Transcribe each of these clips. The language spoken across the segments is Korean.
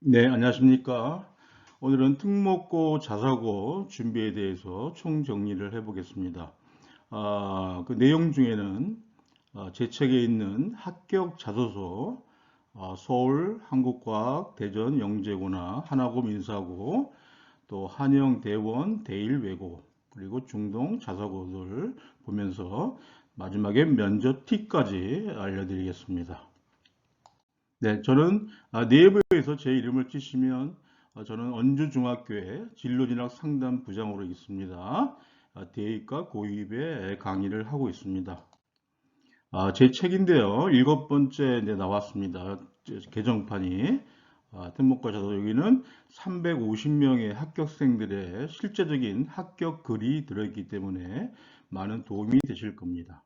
네, 안녕하십니까. 오늘은 특목고 자사고 준비에 대해서 총정리를 해보겠습니다. 그 내용 중에는 제 책에 있는 합격 자소서, 서울 한국과학 대전 영재고나 하나고 민사고, 또 한영 대원 대일 외고, 그리고 중동 자사고를 보면서 마지막에 면접 팁까지 알려드리겠습니다. 네, 저는 네이버에서 제 이름을 치시면 저는 언주중학교의 진로진학 상담 부장으로 있습니다. 대입과 고입의 강의를 하고 있습니다. 제 책인데요. 일곱 번째 이제 나왔습니다. 개정판이. 특목고 자소 여기는 350명의 합격생들의 실제적인 합격 글이 들어있기 때문에 많은 도움이 되실 겁니다.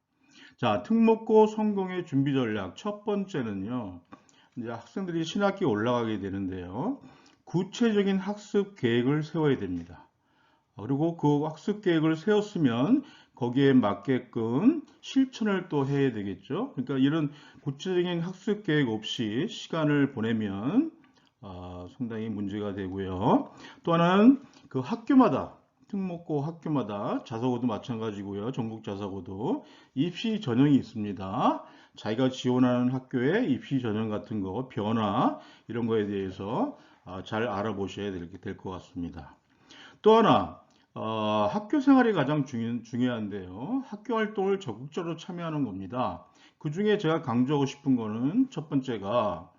자, 특목고 성공의 준비 전략 첫 번째는요. 이제 학생들이 신학기에 올라가게 되는데요. 구체적인 학습 계획을 세워야 됩니다. 그리고 그 학습 계획을 세웠으면 거기에 맞게끔 실천을 또 해야 되겠죠. 그러니까 이런 구체적인 학습 계획 없이 시간을 보내면 상당히 문제가 되고요. 또 하나는 그 학교마다 특목고 학교마다 자사고도 마찬가지고요. 전국 자사고도 입시 전형이 있습니다. 자기가 지원하는 학교의 입시 전형 같은 거, 변화 이런 거에 대해서 잘 알아보셔야 될 것 같습니다. 또 하나, 학교 생활이 가장 중요한데요. 학교 활동을 적극적으로 참여하는 겁니다. 그 중에 제가 강조하고 싶은 거는 첫 번째가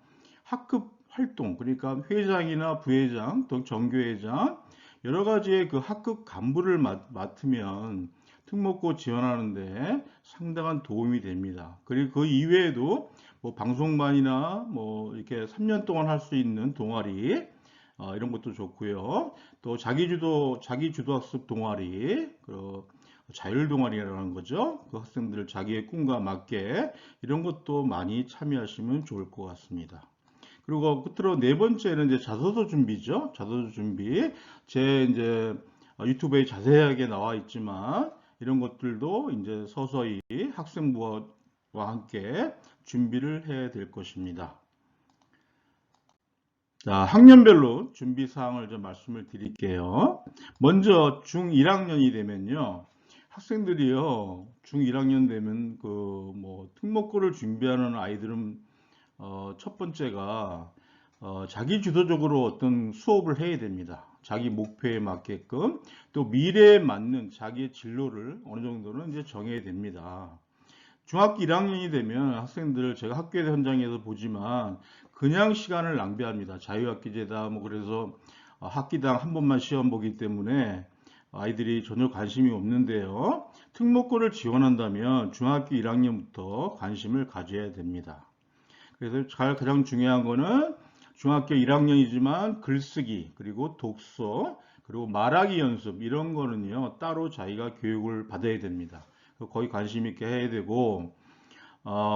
학급 활동, 그러니까 회장이나 부회장, 또 정교회장, 여러 가지의 그 학급 간부를 맡으면 특목고 지원하는데 상당한 도움이 됩니다. 그리고 그 이외에도 뭐 방송반이나 뭐 이렇게 3년 동안 할 수 있는 동아리, 이런 것도 좋고요. 또 자기주도 학습 동아리, 그 자율 동아리라는 거죠. 그 학생들 자기의 꿈과 맞게 이런 것도 많이 참여하시면 좋을 것 같습니다. 그리고 끝으로 네 번째는 이제 자소서 준비죠. 자소서 준비. 제 이제 유튜브에 자세하게 나와 있지만 이런 것들도 이제 서서히 학생부와 함께 준비를 해야 될 것입니다. 자, 학년별로 준비 사항을 좀 말씀을 드릴게요. 먼저 중1학년이 되면요. 학생들이요. 중1학년 되면 그 뭐 특목고를 준비하는 아이들은 첫 번째가 자기 주도적으로 어떤 수업을 해야 됩니다. 자기 목표에 맞게끔 또 미래에 맞는 자기의 진로를 어느 정도는 이제 정해야 됩니다. 중학교 1학년이 되면 학생들을 제가 학교 현장에서 보지만 그냥 시간을 낭비합니다. 자유학기제다 뭐 그래서 학기당 한 번만 시험 보기 때문에 아이들이 전혀 관심이 없는데요. 특목고를 지원한다면 중학교 1학년부터 관심을 가져야 됩니다. 그래서 가장 중요한 거는 중학교 1학년이지만 글쓰기, 그리고 독서, 그리고 말하기 연습 이런 거는요 따로 자기가 교육을 받아야 됩니다. 거의 관심 있게 해야 되고,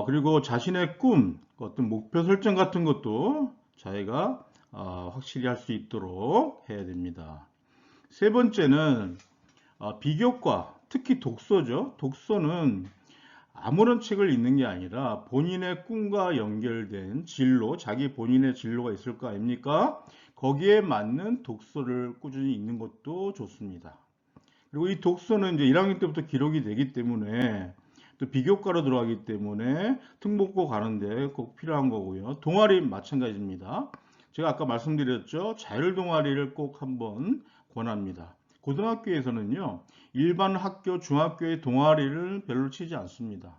그리고 자신의 꿈, 어떤 목표 설정 같은 것도 자기가 확실히 할 수 있도록 해야 됩니다. 세 번째는 비교과, 특히 독서죠. 독서는 아무런 책을 읽는 게 아니라 본인의 꿈과 연결된 진로, 자기 본인의 진로가 있을 거 아닙니까? 거기에 맞는 독서를 꾸준히 읽는 것도 좋습니다. 그리고 이 독서는 이제 1학년 때부터 기록이 되기 때문에 또 비교과로 들어가기 때문에 특목고 가는데 꼭 필요한 거고요. 동아리 마찬가지입니다. 제가 아까 말씀드렸죠. 자율 동아리를 꼭 한번 권합니다. 고등학교에서는요. 일반 학교, 중학교의 동아리를 별로 치지 않습니다.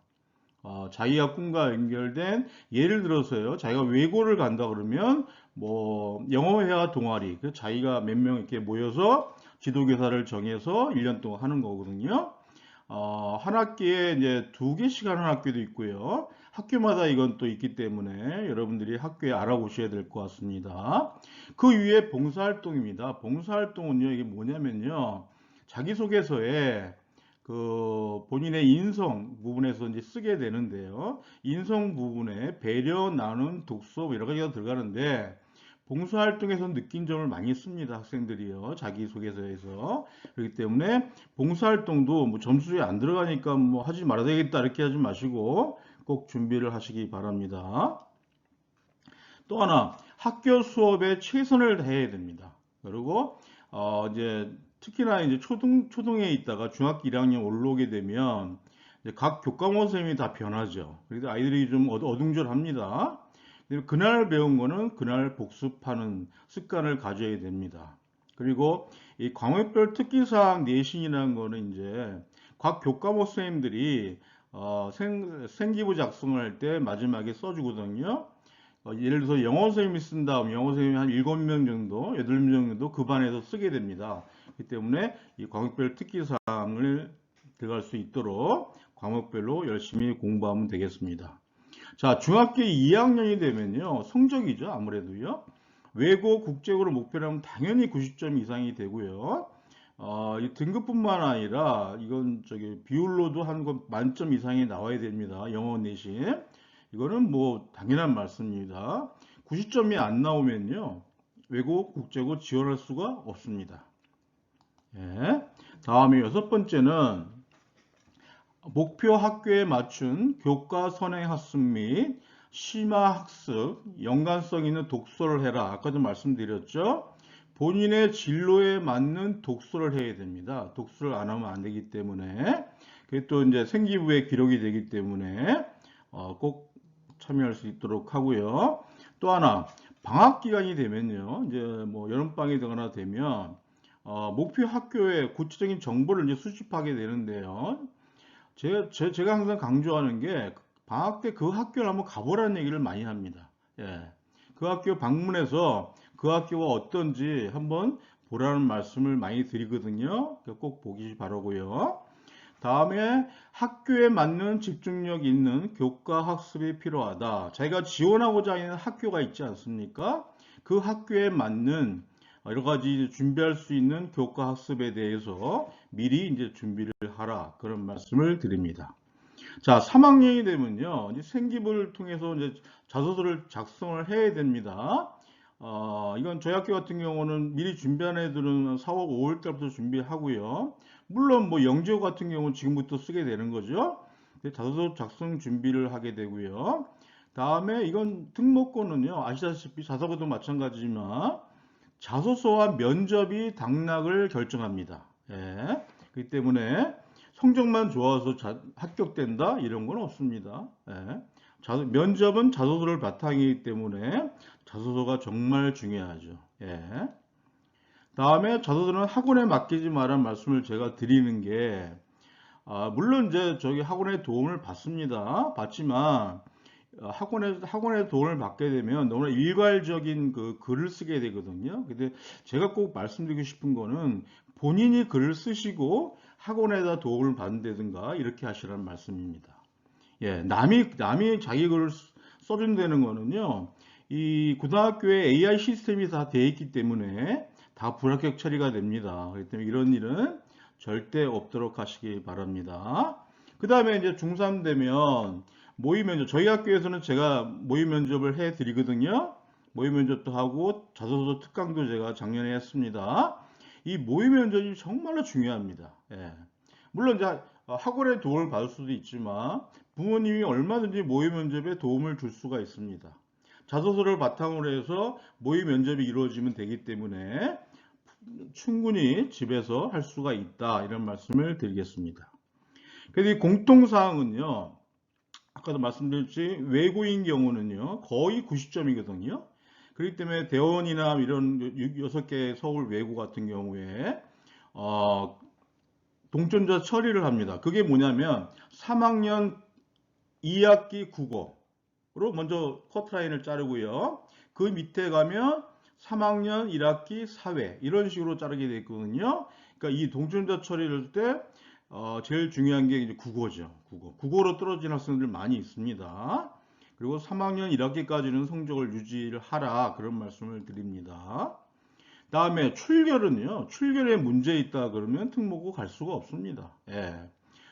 자기가 꿈과 연결된 예를 들어서요. 자기가 외고를 간다 그러면 뭐 영어회화 동아리 그 자기가 몇 명 이렇게 모여서 지도교사를 정해서 1년 동안 하는 거거든요. 한 학기에 이제 2개씩 하는 학교도 있고요. 학교마다 이건 또 있기 때문에 여러분들이 학교에 알아보셔야 될 것 같습니다. 그 위에 봉사활동입니다. 봉사활동은요, 이게 뭐냐면요. 자기소개서에 그 본인의 인성 부분에서 이제 쓰게 되는데요. 인성 부분에 배려, 나눔, 독서 여러 가지가 들어가는데 봉사활동에서 느낀 점을 많이 씁니다. 학생들이요. 자기소개서에서. 그렇기 때문에 봉사활동도 뭐 점수에 안 들어가니까 뭐 하지 말아야 되겠다 이렇게 하지 마시고 꼭 준비를 하시기 바랍니다. 또 하나 학교 수업에 최선을 다해야 됩니다. 그리고 이제 특히나 이제 초등에 있다가 중학교 1학년 올라오게 되면 이제 각 교과목 선생님이 다 변하죠. 그래서 아이들이 좀 어둥절합니다. 그날 배운 거는 그날 복습하는 습관을 가져야 됩니다. 그리고 이 과목별 특기사항 내신이라는 거는 이제 각 교과목 선생님들이 생기부 작성을 할 때 마지막에 써주거든요. 예를 들어서 영어 선생님이 쓴다면 영어 선생님이 한 7명 정도, 8명 정도 그 반에서 쓰게 됩니다. 그렇기 때문에 이 과목별 특기사항을 들어갈 수 있도록 과목별로 열심히 공부하면 되겠습니다. 자, 중학교 2학년이 되면요. 성적이죠. 아무래도요. 외고, 국제고를 목표로 하면 당연히 90점 이상이 되고요. 이 등급뿐만 아니라 이건 비율로도 한 건 만점 이상이 나와야 됩니다. 영어 내신. 이거는 뭐 당연한 말씀입니다. 90점이 안 나오면요. 외고, 국제고 지원할 수가 없습니다. 예. 다음에 6번째는 목표 학교에 맞춘 교과 선행 학습 및 심화 학습, 연관성 있는 독서를 해라. 아까도 말씀드렸죠. 본인의 진로에 맞는 독서를 해야 됩니다. 독서를 안 하면 안 되기 때문에 그게 또 이제 생기부에 기록이 되기 때문에 꼭 참여할 수 있도록 하고요. 또 하나 방학 기간이 되면요, 이제 뭐 여름방학이 되거나 되면 목표 학교에 구체적인 정보를 이제 수집하게 되는데요. 제가 항상 강조하는 게 방학 때 그 학교를 한번 가보라는 얘기를 많이 합니다. 예. 그 학교 방문해서 그 학교가 어떤지 한번 보라는 말씀을 많이 드리거든요. 꼭 보기 바라고요. 다음에 학교에 맞는 집중력 있는 교과 학습이 필요하다. 자기가 지원하고자 하는 학교가 있지 않습니까? 그 학교에 맞는 여러 가지 준비할 수 있는 교과 학습에 대해서 미리 이제 준비를 하라. 그런 말씀을 드립니다. 자, 3학년이 되면요. 이제 생기부를 통해서 이제 자소서를 작성을 해야 됩니다. 이건 저희 학교 같은 경우는 미리 준비한 애들은 4월, 5월 달부터 준비하고요. 물론 뭐 영지호 같은 경우는 지금부터 쓰게 되는 거죠. 자소서 작성 준비를 하게 되고요. 다음에 이건 특목고는요. 아시다시피 자사고도 마찬가지지만 자소서와 면접이 당락을 결정합니다. 예. 그렇기 때문에 성적만 좋아서 합격된다 이런 건 없습니다. 예. 면접은 자소서를 바탕이기 때문에 자소서가 정말 중요하죠. 예. 다음에 자소서는 학원에 맡기지 말란 말씀을 제가 드리는 게 물론 이제 저기 학원의 도움을 받습니다. 받지만 학원의 도움을 받게 되면 너무나 일괄적인 그 글을 쓰게 되거든요. 근데 제가 꼭 말씀드리고 싶은 거는 본인이 글을 쓰시고 학원에다 도움을 받는다든가 이렇게 하시라는 말씀입니다. 예, 남이 자기 글을 써준다는 거는요, 이 고등학교에 AI 시스템이 다 되어 있기 때문에 다 불합격 처리가 됩니다. 그렇기 때문에 이런 일은 절대 없도록 하시기 바랍니다. 그 다음에 이제 중3 되면 모의 면접, 저희 학교에서는 제가 모의 면접을 해 드리거든요. 모의 면접도 하고 자소서 특강도 제가 작년에 했습니다. 이 모의 면접이 정말로 중요합니다. 예. 물론 이제 학원의 도움을 받을 수도 있지만 부모님이 얼마든지 모의 면접에 도움을 줄 수가 있습니다. 자소서를 바탕으로 해서 모의 면접이 이루어지면 되기 때문에 충분히 집에서 할 수가 있다 이런 말씀을 드리겠습니다. 그래서 이 공통사항은요. 아까도 말씀드렸지 외고인 경우는요. 거의 90점이거든요. 그렇기 때문에 대원이나 이런 6개 서울 외고 같은 경우에 동점자 처리를 합니다. 그게 뭐냐면 3학년 2학기 국어로 먼저 커트라인을 자르고요. 그 밑에 가면 3학년 1학기 사회 이런 식으로 자르게 되어 있거든요. 그러니까 이 동점자 처리를 할 때 제일 중요한 게 이제 국어죠. 국어로 떨어진 학생들 많이 있습니다. 그리고 3학년 1학기까지는 성적을 유지를 하라 그런 말씀을 드립니다. 다음에 출결은요. 출결에 문제 있다 그러면 특목고 갈 수가 없습니다. 예.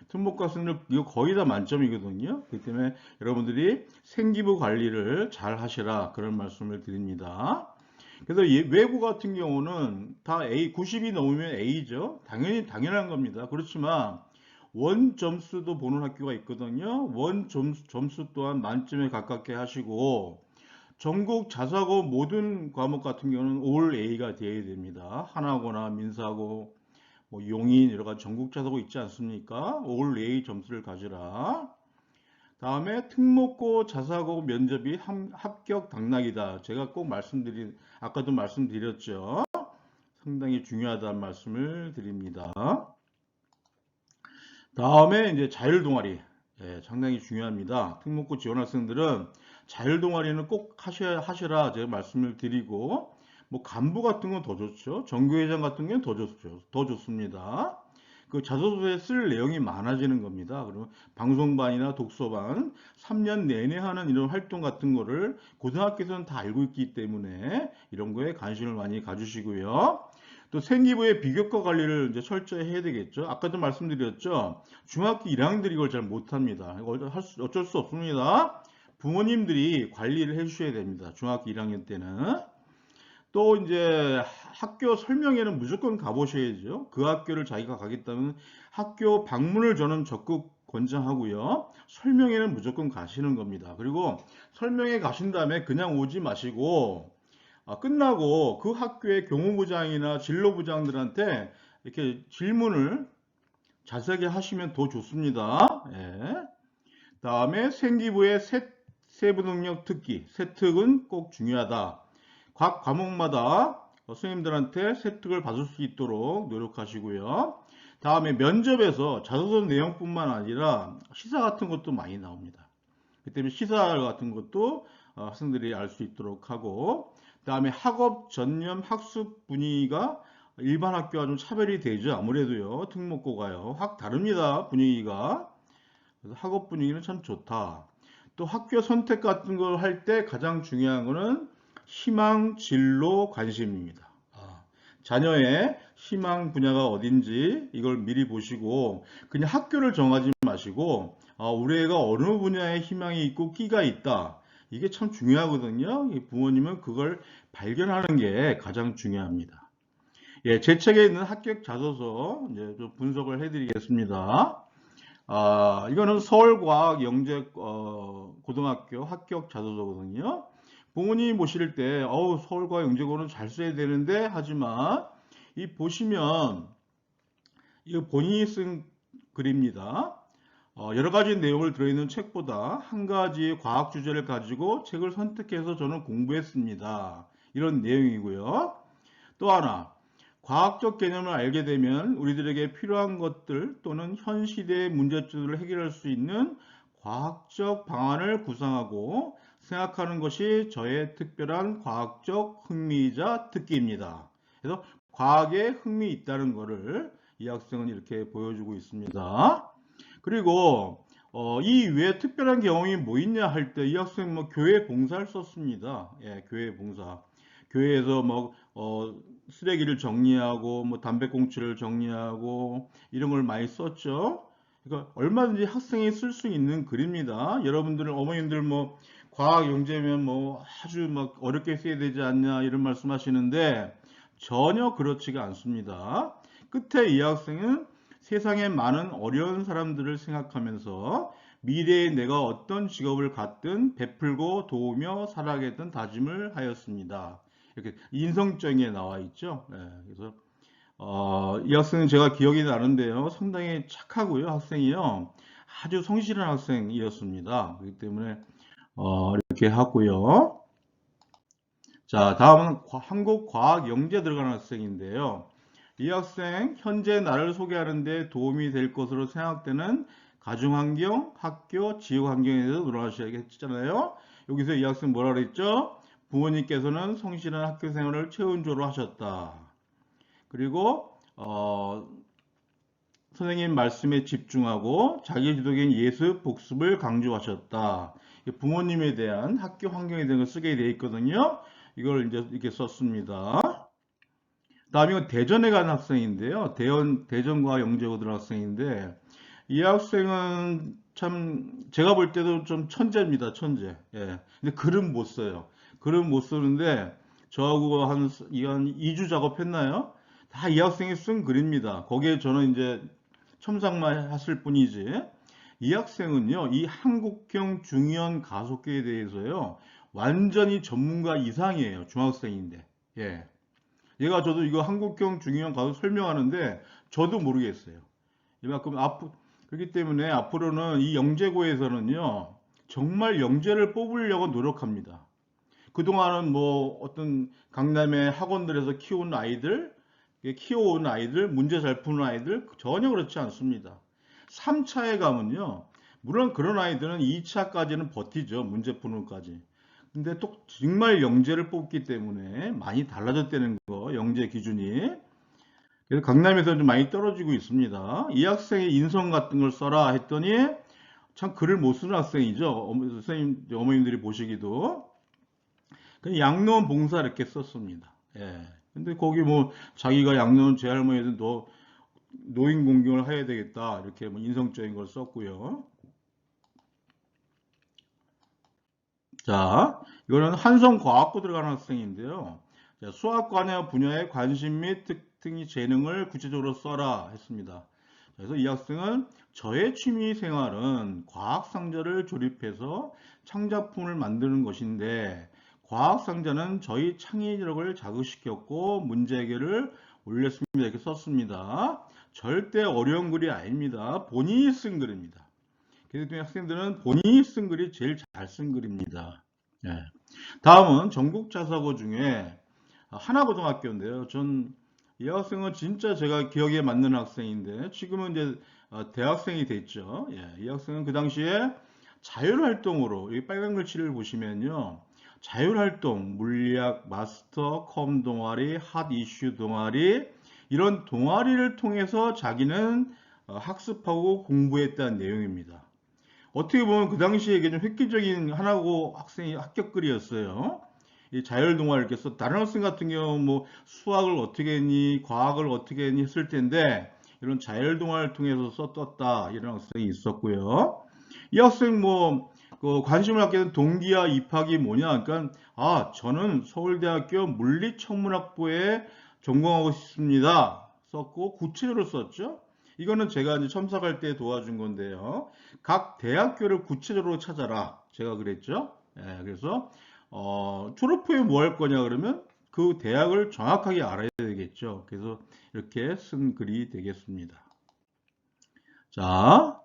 특목고 학생들 이거 거의 다 만점이거든요. 그렇기 때문에 여러분들이 생기부 관리를 잘 하시라 그런 말씀을 드립니다. 그래서 외고 같은 경우는 다 A, 90이 넘으면 A죠. 당연한 겁니다. 그렇지만 원 점수도 보는 학교가 있거든요. 원 점수 또한 만점에 가깝게 하시고 전국 자사고 모든 과목 같은 경우는 올 A가 되어야 됩니다. 하나고나 민사고, 뭐 용인 여러 가지 전국 자사고 있지 않습니까? 올 A 점수를 가지라. 다음에 특목고 자사고 면접이 합격 당락이다. 제가 꼭 아까도 말씀드렸죠. 상당히 중요하다는 말씀을 드립니다. 다음에 이제 자율동아리. 예, 상당히 중요합니다. 특목고 지원 학생들은 자율동아리는 꼭 하셔라 제가 말씀을 드리고, 뭐 간부 같은 건 더 좋죠. 정교회장 같은 건 더 좋죠. 더 좋습니다. 그 자소서에 쓸 내용이 많아지는 겁니다. 그러면 방송반이나 독서반 3년 내내 하는 이런 활동 같은 거를 고등학교에서는 다 알고 있기 때문에 이런 거에 관심을 많이 가주시고요. 또 생기부의 비교과 관리를 이제 철저히 해야 되겠죠. 아까도 말씀드렸죠. 중학교 1학년들이 이걸 잘 못합니다. 어쩔 수 없습니다. 부모님들이 관리를 해주셔야 됩니다. 중학교 1학년 때는. 또 이제 학교 설명회는 무조건 가보셔야죠. 그 학교를 자기가 가겠다면 학교 방문을 저는 적극 권장하고요. 설명회는 무조건 가시는 겁니다. 그리고 설명회 가신 다음에 그냥 오지 마시고 끝나고 그 학교의 교무부장이나 진로부장들한테 이렇게 질문을 자세하게 하시면 더 좋습니다. 예. 다음에 생기부의 세부 능력 특기, 세특은 꼭 중요하다. 각 과목마다 선생님들한테 세특을 받을 수 있도록 노력하시고요. 다음에 면접에서 자소서 내용뿐만 아니라 시사 같은 것도 많이 나옵니다. 그 때문에 시사 같은 것도 학생들이 알 수 있도록 하고, 다음에 학업 전념 학습 분위기가 일반 학교와 좀 차별이 되죠. 아무래도요. 특목고가요. 확 다릅니다. 분위기가. 그래서 학업 분위기는 참 좋다. 또 학교 선택 같은 걸 할 때 가장 중요한 거는 희망, 진로, 관심입니다. 자녀의 희망 분야가 어딘지 이걸 미리 보시고 그냥 학교를 정하지 마시고 우리 애가 어느 분야에 희망이 있고 끼가 있다. 이게 참 중요하거든요. 부모님은 그걸 발견하는 게 가장 중요합니다. 예, 제 책에 있는 합격 자소서 이제 좀 분석을 해드리겠습니다. 이거는 서울과학영재 고등학교 합격 자소서거든요. 부모님이 보실 때 서울과학영재고는 잘 써야 되는데 하지만 이 보시면 이거 본인이 쓴 글입니다. 여러 가지 내용을 들어있는 책보다 한 가지의 과학 주제를 가지고 책을 선택해서 저는 공부했습니다. 이런 내용이고요. 또 하나, 과학적 개념을 알게 되면 우리들에게 필요한 것들 또는 현 시대의 문제점을 해결할 수 있는 과학적 방안을 구상하고 생각하는 것이 저의 특별한 과학적 흥미이자 특기입니다. 그래서 과학에 흥미 있다는 것을 이 학생은 이렇게 보여주고 있습니다. 그리고 이 외에 특별한 경험이 뭐 있냐 할 때 이 학생 뭐 교회 봉사를 썼습니다. 예, 교회 봉사. 교회에서 뭐 쓰레기를 정리하고 뭐 담배꽁초를 정리하고 이런 걸 많이 썼죠. 그러니까 얼마든지 학생이 쓸 수 있는 글입니다. 여러분들은 어머님들 뭐 과학 영재면 뭐 아주 막 어렵게 써야 되지 않냐 이런 말씀하시는데 전혀 그렇지가 않습니다. 끝에 이 학생은 세상에 많은 어려운 사람들을 생각하면서 미래에 내가 어떤 직업을 갖든 베풀고 도우며 살아가겠다는 다짐을 하였습니다. 이렇게 인성정의에 나와 있죠. 네, 그래서 이 학생은 제가 기억이 나는데요. 상당히 착하고요. 학생이요. 아주 성실한 학생이었습니다. 그렇기 때문에 이렇게 하고요. 자, 다음은 한국과학영재 들어가는 학생인데요. 이 학생 현재 나를 소개하는 데 도움이 될 것으로 생각되는 가정환경, 학교, 지역환경에 대해서 놀아주셔야겠잖아요. 여기서 이 학생 뭐라 그랬죠? 부모님께서는 성실한 학교 생활을 최우선적으로 하셨다. 그리고 선생님 말씀에 집중하고 자기 주도적인 예습, 복습을 강조하셨다. 부모님에 대한 학교 환경에 대한 걸 쓰게 되어 있거든요. 이걸 이제 이렇게 썼습니다. 다음에 이건 대전에 간 학생인데요. 대전과 영재고등 학생인데 이 학생은 참 제가 볼 때도 좀 천재입니다. 천재. 예. 근데 글은 못 써요. 글은 못 쓰는데 저하고 한 2주 작업했나요? 다 이 학생이 쓴 글입니다. 거기에 저는 이제 첨삭만 했을 뿐이지. 이 학생은요, 이 한국형 중이원 가속기에 대해서요, 완전히 전문가 이상이에요. 중학생인데. 예. 얘가 저도 이거 한국형 중형 가서 설명하는데 저도 모르겠어요. 이만큼 그렇기 때문에 앞으로는 이 영재고에서는요, 정말 영재를 뽑으려고 노력합니다. 그동안은 뭐 어떤 강남의 학원들에서 키워온 아이들, 문제 잘 푸는 아이들 전혀 그렇지 않습니다. 3차에 가면요, 물론 그런 아이들은 2차까지는 버티죠. 문제 푸는 까지. 근데 또 정말 영재를 뽑기 때문에 많이 달라졌다는 거, 영재 기준이. 그래서 강남에서 좀 많이 떨어지고 있습니다. 이 학생의 인성 같은 걸 써라 했더니 참 글을 못 쓰는 학생이죠. 선생님, 어머님들이 보시기도. 그냥 양로원 봉사 이렇게 썼습니다. 예. 근데 거기 뭐 자기가 양로원 제 할머니도 노인 공경을 해야 되겠다 이렇게 뭐 인성적인 걸 썼고요. 자, 이거는 한성과학고 들어가는 학생인데요. 자, 수학과나 분야의 관심 및 특징이 재능을 구체적으로 써라 했습니다. 그래서 이 학생은 저의 취미 생활은 과학 상자를 조립해서 창작품을 만드는 것인데 과학 상자는 저희 창의력을 자극시켰고 문제 해결을 올렸습니다. 이렇게 썼습니다. 절대 어려운 글이 아닙니다. 본인이 쓴 글입니다. 그래서 학생들은 본인이 쓴 글이 제일 잘 쓴 글입니다. 예. 다음은 전국 자사고 중에 하나고등학교인데요. 전 이 학생은 진짜 제가 기억에 맞는 학생인데 지금은 이제 대학생이 됐죠. 예, 이 학생은 그 당시에 자율활동으로 이 빨간 글씨를 보시면요. 자율활동, 물리학, 마스터, 컴 동아리, 핫 이슈 동아리 이런 동아리를 통해서 자기는 학습하고 공부했다는 내용입니다. 어떻게 보면 그 당시에 이게 좀 획기적인 하나고 학생의 합격글이었어요. 이 자율동화를 이렇게 써 다른 학생 같은 경우 뭐 수학을 어떻게 했니, 과학을 어떻게 했니 했을 텐데 이런 자율동화를 통해서 썼다 이런 학생이 있었고요. 이 학생 그 관심을 갖게 된 동기와 입학이 뭐냐? 그러니까 저는 서울대학교 물리천문학부에 전공하고 싶습니다. 썼고 구체적으로 썼죠. 이거는 제가 이제 첨삭할 때 도와준 건데요. 각 대학교를 구체적으로 찾아라. 제가 그랬죠. 예, 그래서 졸업 후에 뭐 할 거냐 그러면 그 대학을 정확하게 알아야 되겠죠. 그래서 이렇게 쓴 글이 되겠습니다. 자,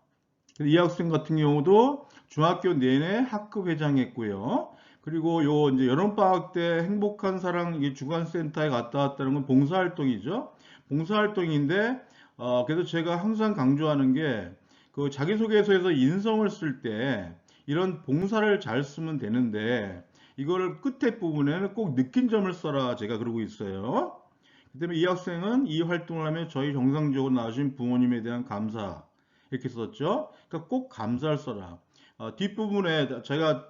이 학생 같은 경우도 중학교 내내 학급 회장했고요. 그리고 요 이제 여름방학 때 행복한 사랑 주간센터에 갔다 왔다는 건 봉사활동이죠. 봉사활동인데 그래서 제가 항상 강조하는 게 그 자기소개서에서 인성을 쓸 때 이런 봉사를 잘 쓰면 되는데 이거를 끝에 부분에는 꼭 느낀 점을 써라 제가 그러고 있어요. 그 때문에 이 학생은 이 활동을 하며 저희 정상적으로 낳으신 부모님에 대한 감사 이렇게 썼죠. 그러니까 꼭 감사를 써라. 뒷부분에 제가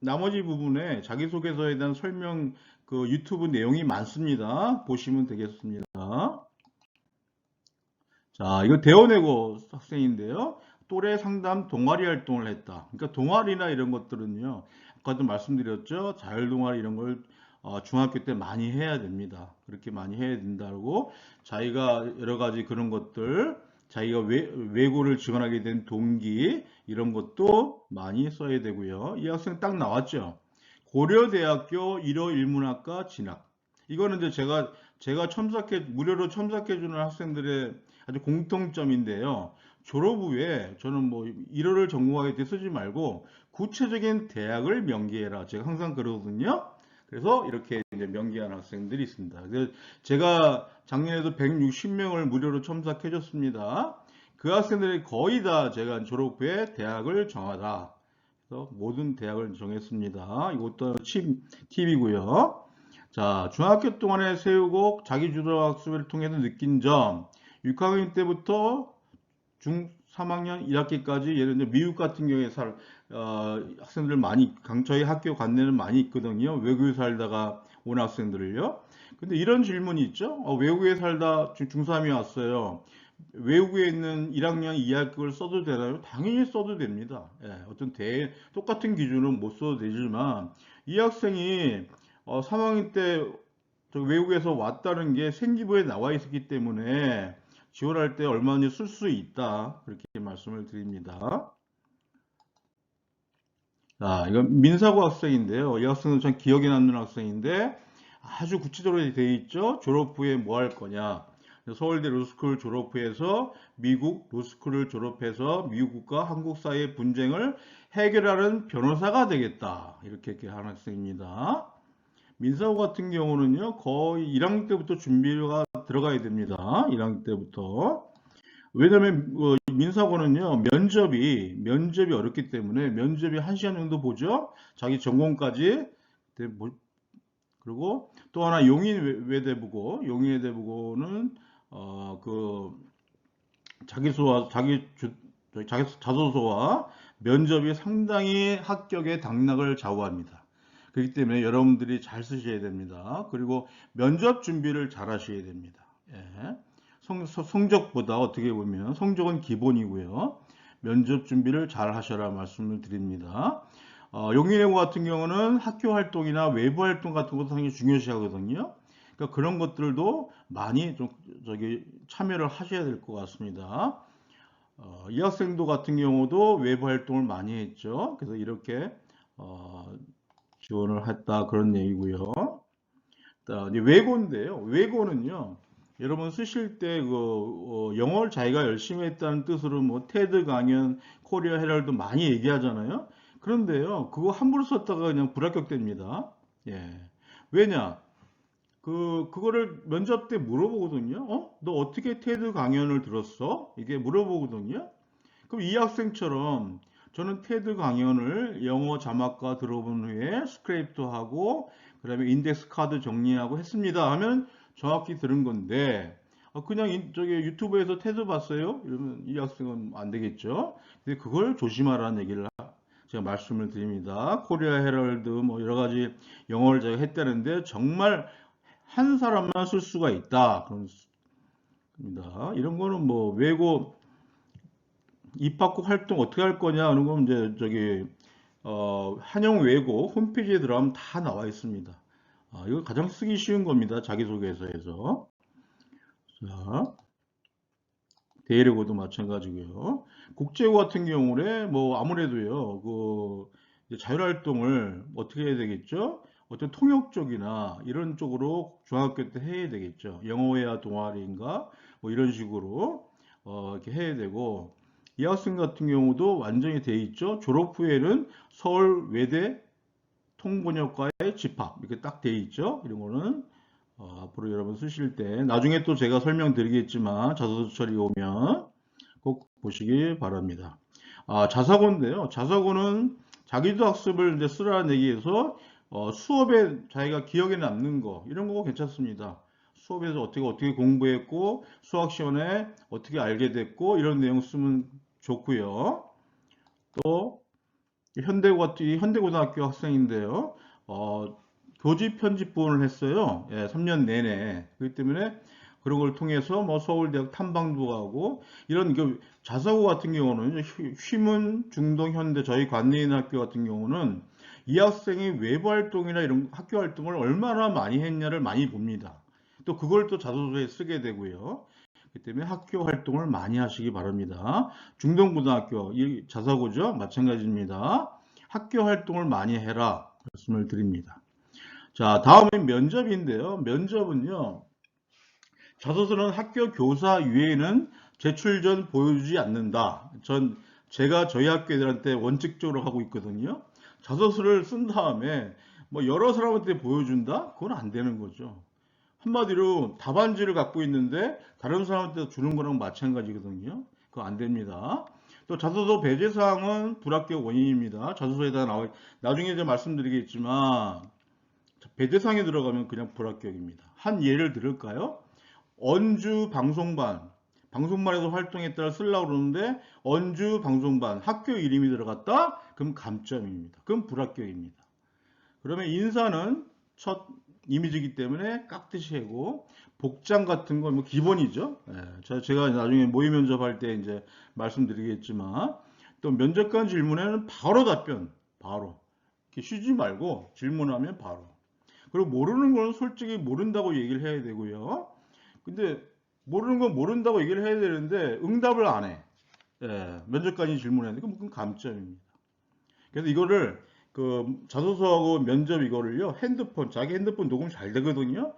나머지 부분에 자기소개서에 대한 설명 그 유튜브 내용이 많습니다. 보시면 되겠습니다. 자, 이거 대원외고 학생인데요. 또래 상담 동아리 활동을 했다. 그러니까 동아리나 이런 것들은요. 아까도 말씀드렸죠. 자율동아리 이런 걸 중학교 때 많이 해야 됩니다. 그렇게 많이 해야 된다고 자기가 여러 가지 그런 것들 자기가 외고를 지원하게 된 동기 이런 것도 많이 써야 되고요. 이 학생 딱 나왔죠. 고려대학교 1호 일문학과 진학. 이거는 이제 제가 무료로 첨삭해주는 학생들의 아주 공통점인데요. 졸업 후에 저는 뭐 1호를 전공하게 돼 쓰지 말고 구체적인 대학을 명기해라. 제가 항상 그러거든요. 그래서 이렇게 이제 명기한 학생들이 있습니다. 그래서 제가 작년에도 160명을 무료로 첨삭해줬습니다. 그 학생들이 거의 다 제가 졸업 후에 대학을 정하다. 그래서 모든 대학을 정했습니다. 이것도 팁이고요. 자, 중학교 동안에 세우고 자기주도 학습을 통해서 느낀 점, 6학년 때부터 중 3학년 1학기까지 예를 들어 미국 같은 경우에 학생들 많이 저희 학교 관내는 많이 있거든요. 외국에 살다가 온 학생들을요. 근데 이런 질문이 있죠. 외국에 살다 중3이 왔어요. 외국에 있는 1학년 2학기를 써도 되나요? 당연히 써도 됩니다. 예, 똑같은 기준은 못 써도 되지만 이 학생이 3학년 때 외국에서 왔다는 게 생기부에 나와 있었기 때문에 지원할 때 얼마든지 쓸 수 있다. 그렇게 말씀을 드립니다. 이건 민사고 학생인데요. 이 학생은 참 기억에 남는 학생인데 아주 구체적으로 되어 있죠. 졸업 후에 뭐 할 거냐. 서울대 로스쿨 졸업 후에서 미국 로스쿨을 졸업해서 미국과 한국 사이의 분쟁을 해결하는 변호사가 되겠다. 이렇게 한 학생입니다. 민사고 같은 경우는요, 거의 1학년 때부터 준비가 들어가야 됩니다. 1학년 때부터. 왜냐면 민사고는요 면접이 어렵기 때문에 면접이 1시간 정도 보죠. 자기 전공까지. 그리고 또 하나 용인 외대부고는 그 자기 자소서와 면접이 상당히 합격의 당락을 좌우합니다. 그렇기 때문에 여러분들이 잘 쓰셔야 됩니다. 그리고 면접 준비를 잘 하셔야 됩니다. 예. 성적보다 어떻게 보면 성적은 기본이고요. 면접 준비를 잘 하셔라 말씀을 드립니다. 용인외고 같은 경우는 학교 활동이나 외부 활동 같은 것도 상당히 중요시 하거든요. 그러니까 그런 것들도 많이 좀 참여를 하셔야 될 것 같습니다. 이 학생도 같은 경우도 외부 활동을 많이 했죠. 그래서 이렇게 지원을 했다 그런 얘기고요. 이제 외고인데요. 외고는요. 여러분 쓰실 때 영어를 자기가 열심히 했다는 뜻으로 뭐 테드 강연, 코리아 헤럴드 많이 얘기하잖아요. 그런데요. 그거 함부로 썼다가 그냥 불합격됩니다. 예. 왜냐? 그거를 면접 때 물어보거든요. 너 어떻게 테드 강연을 들었어? 이게 물어보거든요. 그럼 이 학생처럼 저는 테드 강연을 영어 자막과 들어본 후에 스크립도 하고 그다음에 인덱스 카드 정리하고 했습니다 하면 정확히 들은 건데 그냥 저기 유튜브에서 테드 봤어요? 이러면 이 학생은 안 되겠죠. 근데 그걸 조심하라는 얘기를 제가 말씀을 드립니다. 코리아 헤럴드 뭐 여러 가지 영어를 제가 했다는데 정말 한 사람만 쓸 수가 있다. 그렇습니다. 이런 거는 뭐 외고 입학 후 활동 어떻게 할 거냐 하는 건 이제 한영 외고 홈페이지에 들어가면 다 나와 있습니다. 이거 가장 쓰기 쉬운 겁니다. 자기소개서에서. 자, 대외고도 마찬가지고요. 국제고 같은 경우에 뭐 아무래도요, 이제 자율활동을 어떻게 해야 되겠죠? 어떤 통역 쪽이나 이런 쪽으로 중학교 때 해야 되겠죠. 영어회화 동아리인가 뭐 이런 식으로 이렇게 해야 되고 이 학생 같은 경우도 완전히 돼 있죠. 졸업 후에는 서울 외대 통번역과의 집합 이렇게 딱 돼 있죠. 이런 거는 앞으로 여러분 쓰실 때 나중에 또 제가 설명드리겠지만 자소서 처리 오면 꼭 보시기 바랍니다. 자사고인데요. 자사고는 자기도 학습을 이제 쓰라는 얘기에서 수업에 자기가 기억에 남는 거 이런 거 괜찮습니다. 수업에서 어떻게 공부했고 수학 시간에 어떻게 알게 됐고 이런 내용 쓰면 좋고요. 또 현대고등학교 학생인데요. 교직 편집 부분을 했어요. 예, 3년 내내. 그렇기 때문에 그런 걸 통해서 뭐 서울대학 탐방도 가고 이런 자사고 같은 경우는 휘문, 중동, 현대 저희 관내인 학교 같은 경우는 이 학생이 외부 활동이나 이런 학교 활동을 얼마나 많이 했냐를 많이 봅니다. 또 그걸 또 자소서에 쓰게 되고요. 그렇기 때문에 학교 활동을 많이 하시기 바랍니다. 중동고등학교, 이 자사고죠? 마찬가지입니다. 학교 활동을 많이 해라 말씀을 드립니다. 자, 다음은 면접인데요. 면접은요. 자소서는 학교 교사 외에는 제출 전 보여주지 않는다. 제가 저희 학교 애들한테 원칙적으로 하고 있거든요. 자소서를 쓴 다음에 뭐 여러 사람한테 보여준다? 그건 안 되는 거죠. 한마디로 답안지를 갖고 있는데 다른 사람한테 주는 거랑 마찬가지거든요. 그거 안 됩니다. 또 자소서 배제 사항은 불합격 원인입니다. 자소서에다 나중에 이제 말씀드리겠지만 배제 사항에 들어가면 그냥 불합격입니다. 한 예를 들을까요? 언주 방송반에서 활동했다를 쓰려고 그러는데 언주 방송반 학교 이름이 들어갔다? 그럼 감점입니다. 그럼 불합격입니다. 그러면 인사는 첫 이미지이기 때문에 깍듯이 하고 복장 같은 건 뭐 기본이죠. 예, 제가 나중에 모의 면접할 때 이제 말씀드리겠지만 또 면접관 질문에는 바로 답변, 바로 이렇게 쉬지 말고 질문하면 바로. 그리고 모르는 건 솔직히 모른다고 얘기를 해야 되고요. 근데 모르는 건 모른다고 얘기를 해야 되는데 응답을 안 해. 예, 면접관이 질문했는데 그건 감점입니다. 그래서 이거를 그 자소서하고 면접 이거를요, 자기 핸드폰 녹음 잘 되거든요.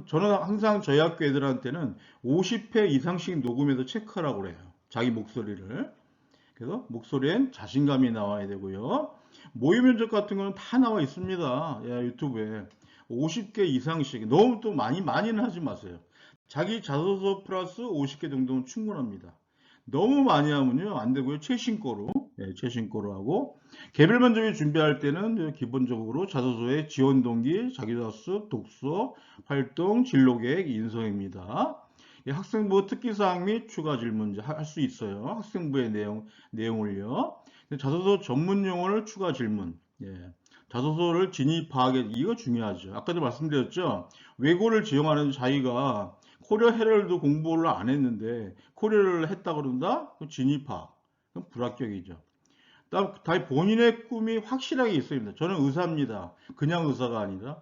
저는 항상 저희 학교 애들한테는 50회 이상씩 녹음해서 체크하라고 그래요. 자기 목소리를. 그래서 목소리엔 자신감이 나와야 되고요. 모의 면접 같은 거는 다 나와 있습니다. 유튜브에. 50개 이상씩. 너무 또 많이는 하지 마세요. 자기 자소서 플러스 50개 정도면 충분합니다. 너무 많이 하면요, 안 되고요. 최신거로. 최신거로 하고. 개별 면접을 준비할 때는 기본적으로 자소서의 지원 동기, 자기자습, 독서, 활동, 진로 계획, 인성입니다. 학생부 특기사항 및 추가 질문지 할 수 있어요. 학생부의 내용을요. 자소서 전문 용어를 추가 질문. 자소서를 진입 파악해, 이거 중요하죠. 아까도 말씀드렸죠. 외고를 지원하는 자기가 코리아 헤럴드 공부를 안 했는데 코리아를 했다 그런다? 진입 파악. 그럼 불합격이죠. 다음 본인의 꿈이 확실하게 있어야 됩니다. 저는 의사입니다. 그냥 의사가 아니라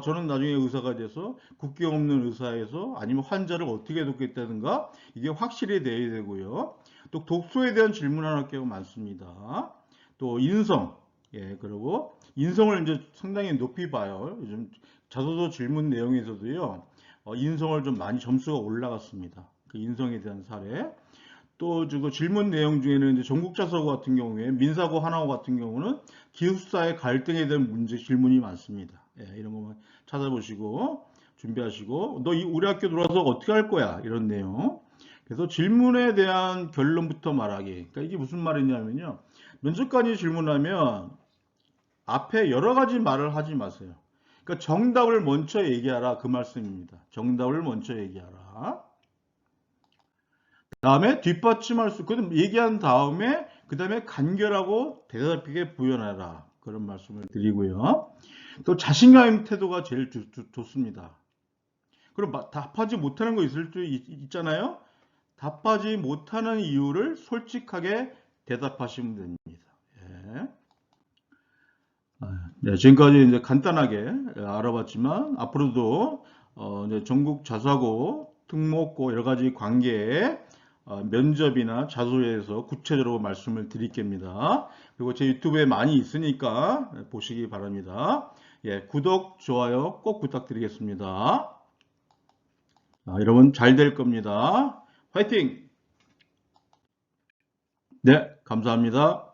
저는 나중에 의사가 돼서 국경 없는 의사에서 아니면 환자를 어떻게 돕겠다든가 이게 확실히 돼야 되고요. 또 독서에 대한 질문하는 경우가 많습니다. 또 인성, 그리고 인성을 이제 상당히 높이 봐요. 요즘 자소서 질문 내용에서도요, 인성을 좀 많이 점수가 올라갔습니다. 그 인성에 대한 사례. 또 질문 내용 중에는 이제 전국자서고 같은 경우에 민사고 하나고 같은 경우는 기숙사의 갈등에 대한 문제 질문이 많습니다. 이런 것만 찾아보시고 준비하시고 너 우리 학교 들어와서 어떻게 할 거야? 이런 내용. 그래서 질문에 대한 결론부터 말하기. 그러니까 이게 무슨 말이냐면요. 면접관이 질문하면 앞에 여러 가지 말을 하지 마세요. 그러니까 정답을 먼저 얘기하라 그 말씀입니다. 정답을 먼저 얘기하라. 다음에 뒷받침할 수, 그럼 얘기한 다음에 그 다음에 간결하고 대답하게 부연하라. 그런 말씀을 드리고요. 또 자신감 있는 태도가 제일 좋습니다. 그럼 답하지 못하는 거 있을 수 있잖아요. 답하지 못하는 이유를 솔직하게 대답하시면 됩니다. 네, 지금까지 이제 간단하게 알아봤지만 앞으로도 이제 전국 자사고, 특목고 여러 가지 관계에 면접이나 자소서에서 구체적으로 말씀을 드릴게니다. 그리고 제 유튜브에 많이 있으니까 보시기 바랍니다. 구독, 좋아요 꼭 부탁드리겠습니다. 여러분 잘 될 겁니다. 화이팅! 네, 감사합니다.